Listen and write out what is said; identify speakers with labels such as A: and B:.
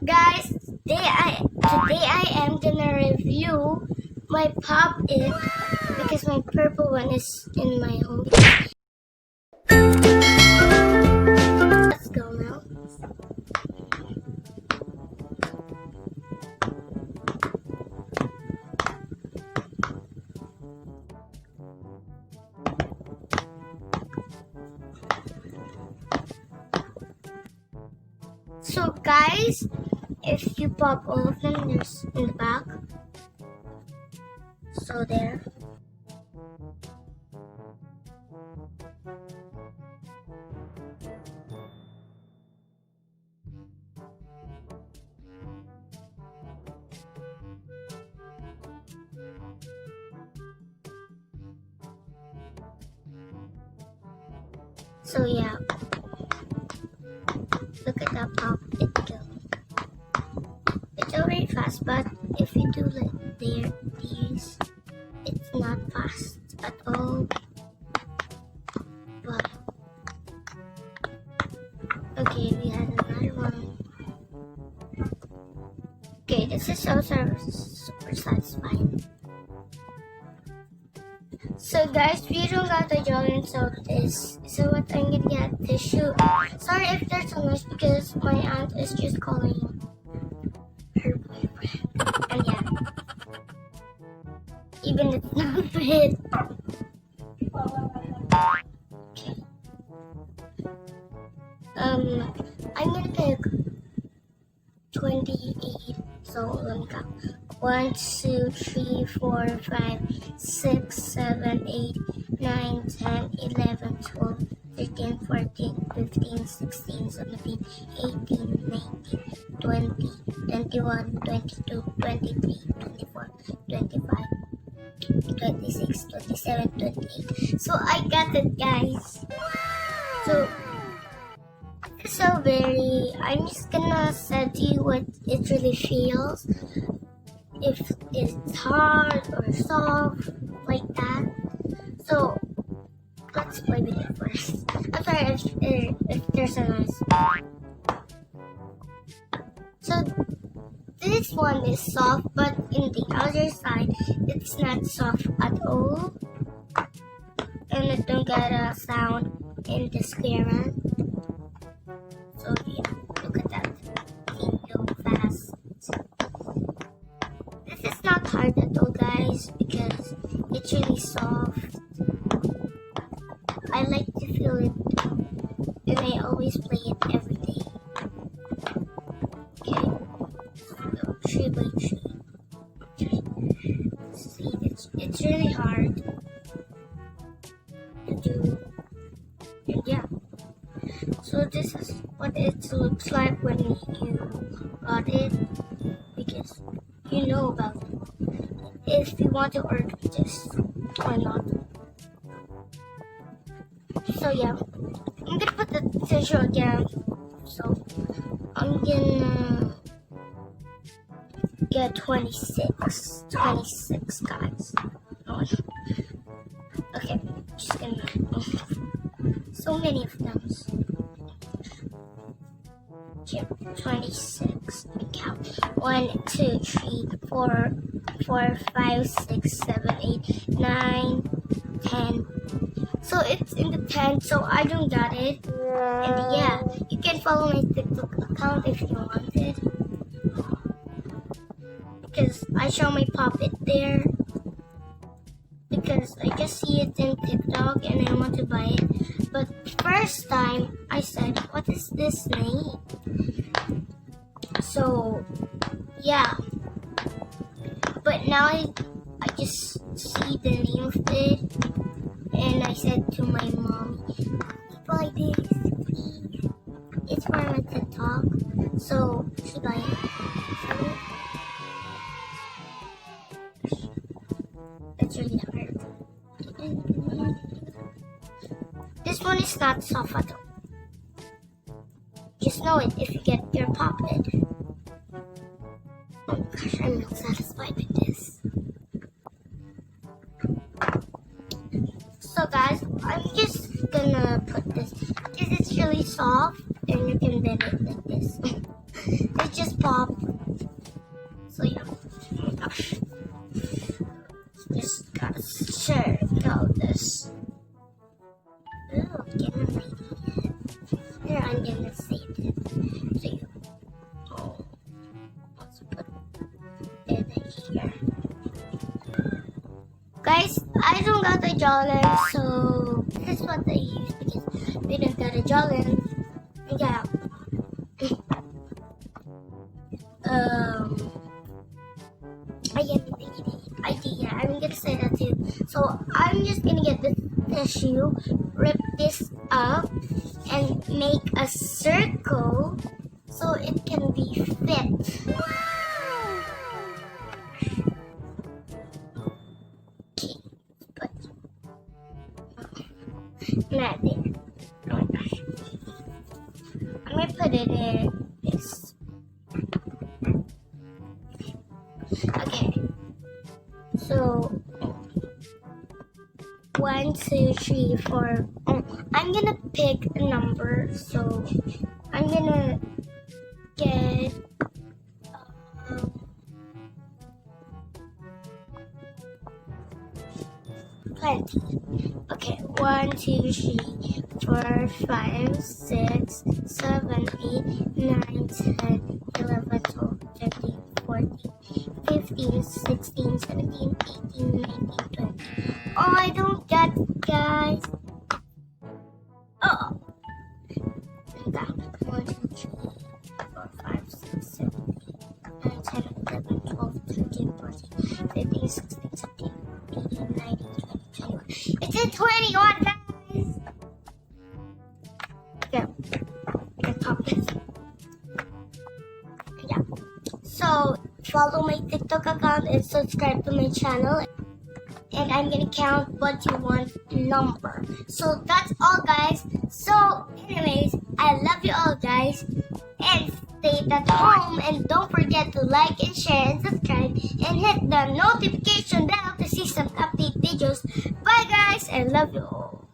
A: Guys, today I am gonna review my Pop It because my purple one is in my home. Let's go now. So guys, if you pop all of them, there's in the back. So there. So yeah. Look at that pop it go. It's already fast, but if you do like these, it's not fast at all. But okay, we had another one. Okay, this is so super satisfying. So guys, we don't got the jargon, so what I'm gonna get tissue. Sorry if there's a noise because my aunt is just calling her boyfriend. And yeah, even it's not fit. Okay. I'm gonna pick 28. So let me count. 1, 2, 3, 4, 5, 6, 7, 8, 9, 10, 11, 12, 13, 14, 15, 16, 17, 18, 19, 20, 21, 22, 23, 24, 25, 26, 27, 28. So I got it, guys. So it's so very, I'm just gonna say to you what it really feels. If it's hard or soft, like that. So let's play with it first. I'm sorry if there's a noise. So this one is soft, but in the other side, it's not soft at all. And it don't get a sound in the square one. So yeah, look at that. It go fast. This is not hard at all, guys, because it's really soft. I like to feel it, and I always play it every day. Okay, so 3 by 3. See, it's really hard to do, and yeah. So this is what it looks like when you got it, because you know about it. If you want to order this or not. So yeah, I'm gonna put the tissue again. So I'm gonna get 26 guys. Oh, okay, just gonna so many of them. Here, 26. Count 1, 2, 3, 4, 5, 6, 7, 8, 9, 10. So it's in the 10, so I don't got it. And yeah, you can follow my TikTok account if you want it, because I show my Pop It there, because I just see it in TikTok and I want to buy it. But first time I said, what is this name? So yeah, but now I just see the name of it, and I said to my mom, buy this please, it's for my TikTok. So she buy it. So it's really hard. This one is not soft at all. Just know it if you get your Pop It. Oh gosh, I'm not satisfied with this. So guys, I'm just gonna put this because it's really soft and you can bend it like this. It's just top. So yeah, oh my gosh, just gotta circle this. Oh, getting an idea. Here, I'm gonna save it. So yeah, oh, let's put it here. Guys, I don't got the jawline, so this is what I use because we don't got a jawline. Yeah. I get the idea. I'm gonna say that too. So I'm just gonna get this tissue, rip this up, and make a circle so it can be fit. Wow! Okay, but not there. Oh my gosh. I'm gonna put it in this. Okay. So 1, 2, 3, 4. I'm gonna pick a number. So I'm gonna get 20. Okay, 1, 2, 3, 4, 5, 6, 7, 8, 9, 10, 11, 12, 13, 14, 15, 16, 17, 18, 19, 20. Oh, I don't get it, guys. Oh. That. 1, 2, 3, 4, 5, 6, 7, 8, 9, 10, 11, 12, 13, 14, 15, 16, 17, 18, 19, 20, 21. It's in 21, guys. Okay. The top is. Yeah. So follow my TikTok account and subscribe to my channel. And I'm gonna count what you want number. So that's all, guys. So anyways, I love you all, guys. And stay at home. And don't forget to like and share and subscribe. And hit the notification bell to see some update videos. Bye, guys. I love you all.